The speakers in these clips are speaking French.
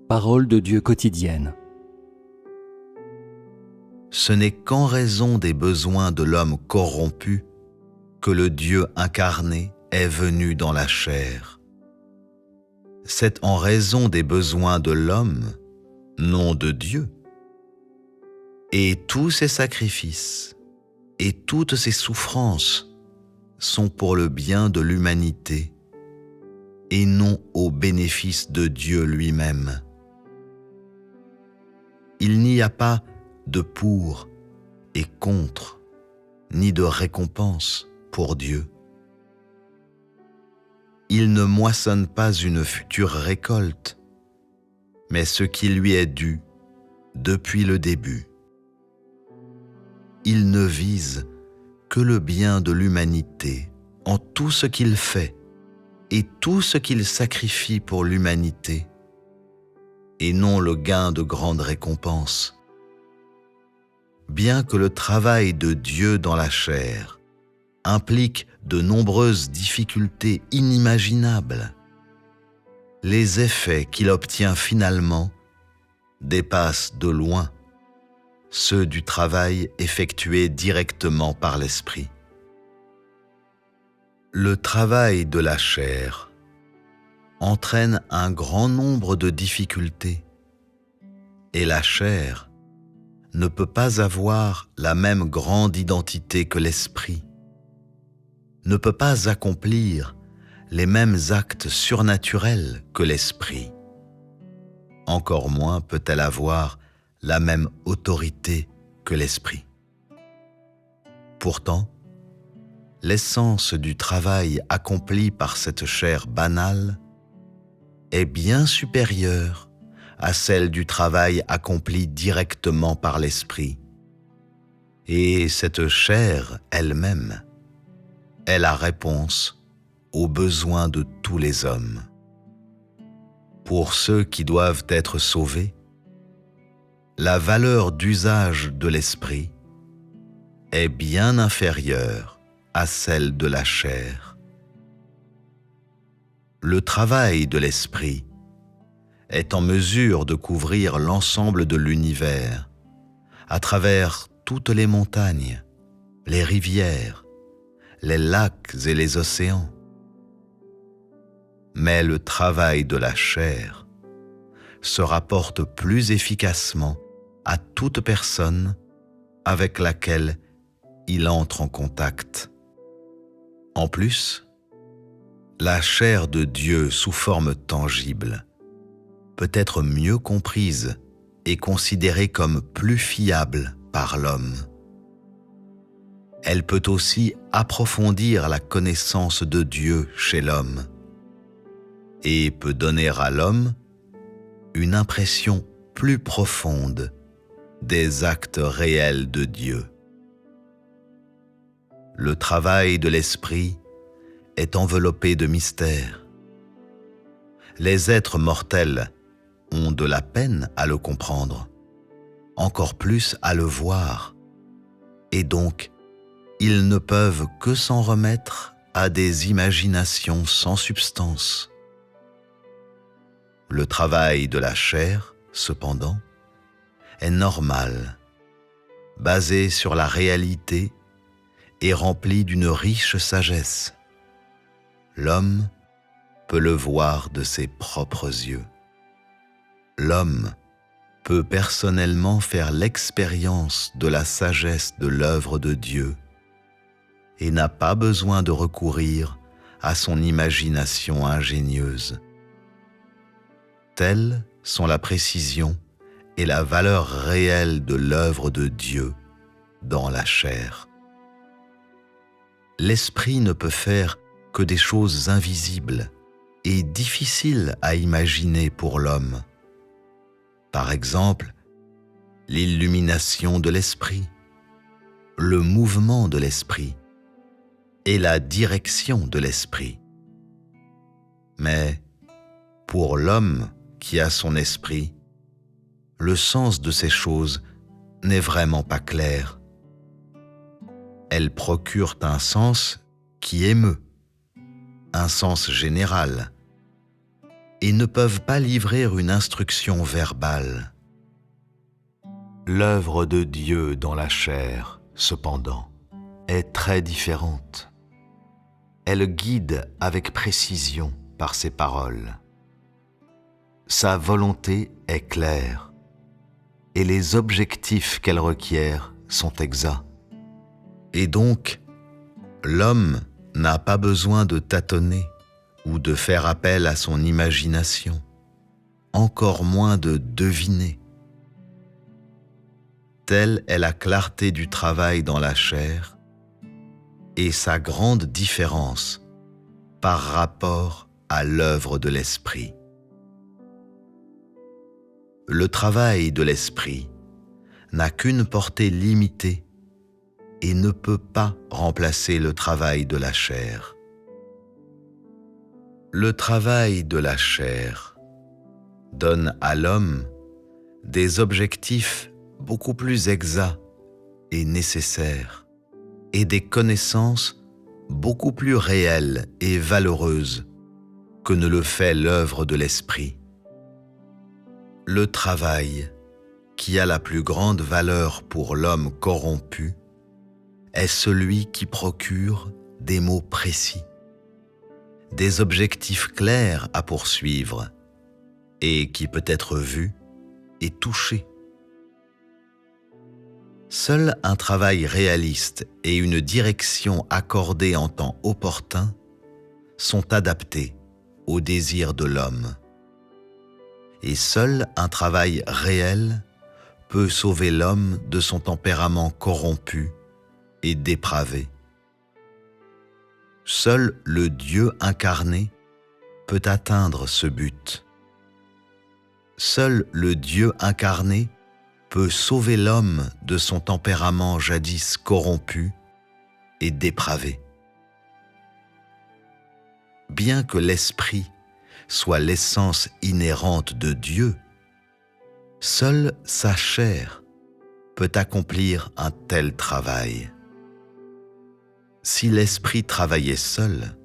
Parole de Dieu quotidienne. Ce n'est qu'en raison des besoins de l'homme corrompu que le Dieu incarné est venu dans la chair. C'est en raison des besoins de l'homme, non de Dieu. Et tous ses sacrifices et toutes ses souffrances sont pour le bien de l'humanité et non au bénéfice de Dieu lui-même. Il n'y a pas de pour et contre, ni de récompense pour Dieu. Il ne moissonne pas une future récolte, mais ce qui lui est dû depuis le début. Il ne vise que le bien de l'humanité en tout ce qu'il fait et tout ce qu'il sacrifie pour l'humanité, et non le gain de grandes récompenses. Bien que le travail de Dieu dans la chair implique de nombreuses difficultés inimaginables, les effets qu'il obtient finalement dépassent de loin ceux du travail effectué directement par l'Esprit. Le travail de la chair entraîne un grand nombre de difficultés, et la chair ne peut pas avoir la même grande identité que l'esprit, ne peut pas accomplir les mêmes actes surnaturels que l'esprit. Encore moins peut-elle avoir la même autorité que l'esprit. Pourtant, l'essence du travail accompli par cette chair banale est bien supérieure à celle du travail accompli directement par l'esprit. Et cette chair elle-même est la réponse aux besoins de tous les hommes. Pour ceux qui doivent être sauvés, la valeur d'usage de l'esprit est bien inférieure à celle de la chair. Le travail de l'esprit est en mesure de couvrir l'ensemble de l'univers, à travers toutes les montagnes, les rivières, les lacs et les océans. Mais le travail de la chair se rapporte plus efficacement à toute personne avec laquelle il entre en contact. En plus, la chair de Dieu sous forme tangible peut être mieux comprise et considérée comme plus fiable par l'homme. Elle peut aussi approfondir la connaissance de Dieu chez l'homme et peut donner à l'homme une impression plus profonde des actes réels de Dieu. Le travail de l'esprit est enveloppé de mystères. Les êtres mortels ont de la peine à le comprendre, encore plus à le voir, et donc ils ne peuvent que s'en remettre à des imaginations sans substance. Le travail de la chair, cependant, est normal, basé sur la réalité et rempli d'une riche sagesse. L'homme peut le voir de ses propres yeux. L'homme peut personnellement faire l'expérience de la sagesse de l'œuvre de Dieu et n'a pas besoin de recourir à son imagination ingénieuse. Telles sont la précision et la valeur réelle de l'œuvre de Dieu dans la chair. L'esprit ne peut faire que des choses invisibles et difficiles à imaginer pour l'homme. Par exemple, l'illumination de l'esprit, le mouvement de l'esprit et la direction de l'esprit. Mais pour l'homme qui a son esprit, le sens de ces choses n'est vraiment pas clair. Elles procurent un sens qui émeut, un sens général, et ne peuvent pas livrer une instruction verbale. L'œuvre de Dieu dans la chair, cependant, est très différente. Elle guide avec précision par ses paroles. Sa volonté est claire et les objectifs qu'elle requiert sont exacts. Et donc, l'homme n'a pas besoin de tâtonner ou de faire appel à son imagination, encore moins de deviner. Telle est la clarté du travail dans la chair et sa grande différence par rapport à l'œuvre de l'esprit. Le travail de l'esprit n'a qu'une portée limitée et ne peut pas remplacer le travail de la chair. Le travail de la chair donne à l'homme des objectifs beaucoup plus exacts et nécessaires et des connaissances beaucoup plus réelles et valeureuses que ne le fait l'œuvre de l'esprit. Le travail qui a la plus grande valeur pour l'homme corrompu est celui qui procure des mots précis, des objectifs clairs à poursuivre et qui peut être vu et touché. Seul un travail réaliste et une direction accordée en temps opportun sont adaptés aux désirs de l'homme. Et seul un travail réel peut sauver l'homme de son tempérament corrompu et dépravé. Seul le Dieu incarné peut atteindre ce but. Seul le Dieu incarné peut sauver l'homme de son tempérament jadis corrompu et dépravé. Bien que l'esprit soit l'essence inhérente de Dieu, seule sa chair peut accomplir un tel travail. Si l'esprit travaillait seul,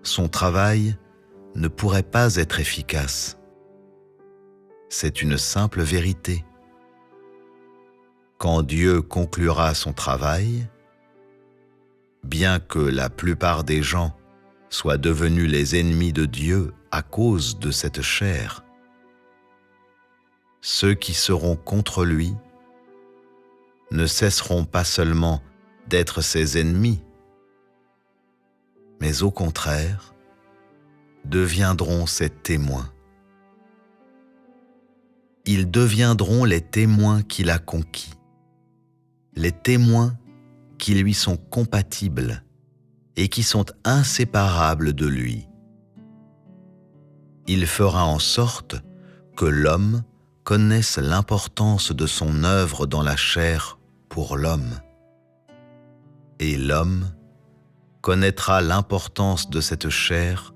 son travail ne pourrait pas être efficace. C'est une simple vérité. Quand Dieu conclura son travail, bien que la plupart des gens soient devenus les ennemis de Dieu à cause de cette chair, ceux qui seront contre lui ne cesseront pas seulement d'être ses ennemis, mais au contraire, deviendront ses témoins. Ils deviendront les témoins qu'il a conquis, les témoins qui lui sont compatibles et qui sont inséparables de lui. Il fera en sorte que l'homme connaisse l'importance de son œuvre dans la chair pour l'homme. Et l'homme connaîtra l'importance de cette chair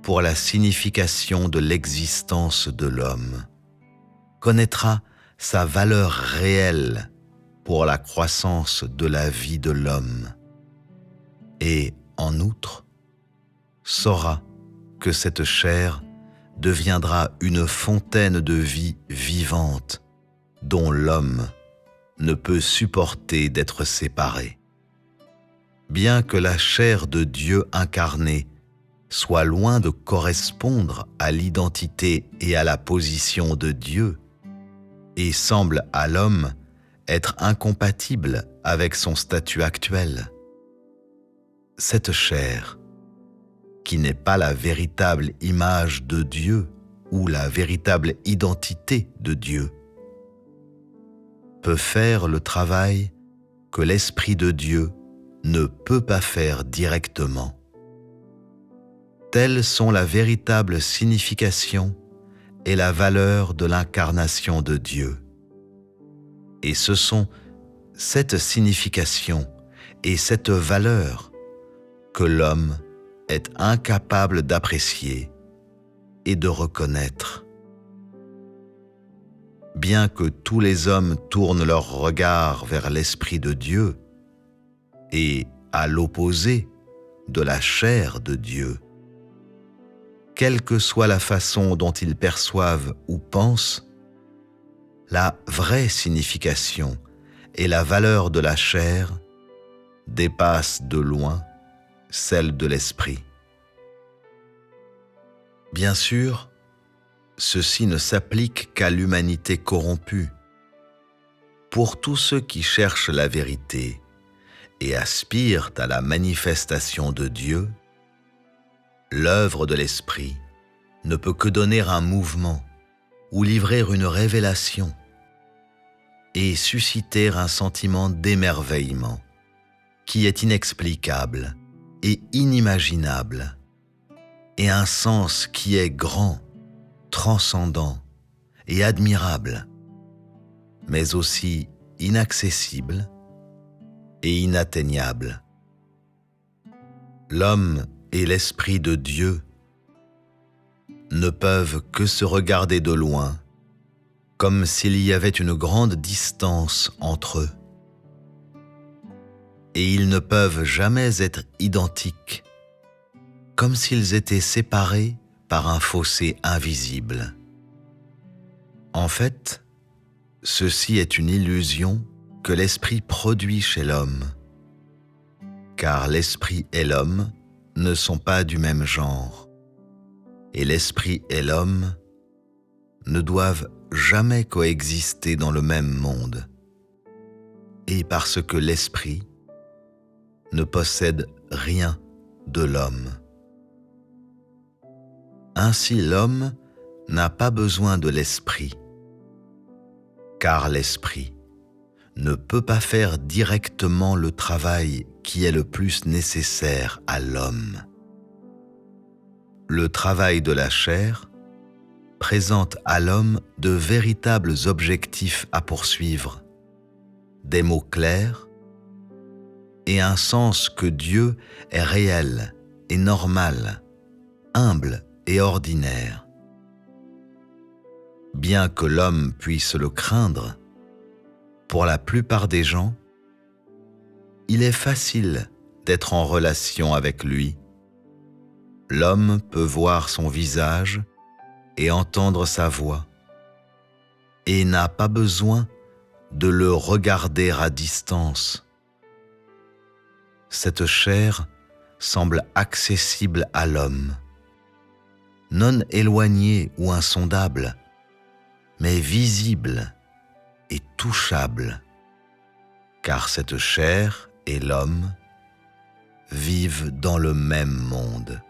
pour la signification de l'existence de l'homme, connaîtra sa valeur réelle pour la croissance de la vie de l'homme, et, en outre, saura que cette chair deviendra une fontaine de vie vivante dont l'homme ne peut supporter d'être séparé. Bien que la chair de Dieu incarné soit loin de correspondre à l'identité et à la position de Dieu, et semble à l'homme être incompatible avec son statut actuel, cette chair, qui n'est pas la véritable image de Dieu ou la véritable identité de Dieu, peut faire le travail que l'Esprit de Dieu ne peut pas faire directement. Telles sont la véritable signification et la valeur de l'incarnation de Dieu. Et ce sont cette signification et cette valeur que l'homme est incapable d'apprécier et de reconnaître. Bien que tous les hommes tournent leur regard vers l'Esprit de Dieu et à l'opposé de la chair de Dieu, quelle que soit la façon dont ils perçoivent ou pensent, la vraie signification et la valeur de la chair dépassent de loin celle de l'esprit. Bien sûr, ceci ne s'applique qu'à l'humanité corrompue. Pour tous ceux qui cherchent la vérité et aspirent à la manifestation de Dieu, l'œuvre de l'esprit ne peut que donner un mouvement ou livrer une révélation et susciter un sentiment d'émerveillement qui est inexplicable et inimaginable, et un sens qui est grand, transcendant et admirable, mais aussi inaccessible et inatteignable. L'homme et l'Esprit de Dieu ne peuvent que se regarder de loin, comme s'il y avait une grande distance entre eux. Et ils ne peuvent jamais être identiques, comme s'ils étaient séparés par un fossé invisible. En fait, ceci est une illusion que l'esprit produit chez l'homme, car l'esprit et l'homme ne sont pas du même genre, et l'esprit et l'homme ne doivent jamais coexister dans le même monde, et parce que l'esprit ne possède rien de l'homme. Ainsi l'homme n'a pas besoin de l'esprit, car l'esprit ne peut pas faire directement le travail qui est le plus nécessaire à l'homme. Le travail de la chair présente à l'homme de véritables objectifs à poursuivre, des mots clairs et un sens que Dieu est réel et normal, humble et ordinaire. Bien que l'homme puisse le craindre, pour la plupart des gens, il est facile d'être en relation avec lui. L'homme peut voir son visage et entendre sa voix, et n'a pas besoin de le regarder à distance. Cette chair semble accessible à l'homme, non éloignée ou insondable, mais visible et touchable, car cette chair et l'homme vivent dans le même monde.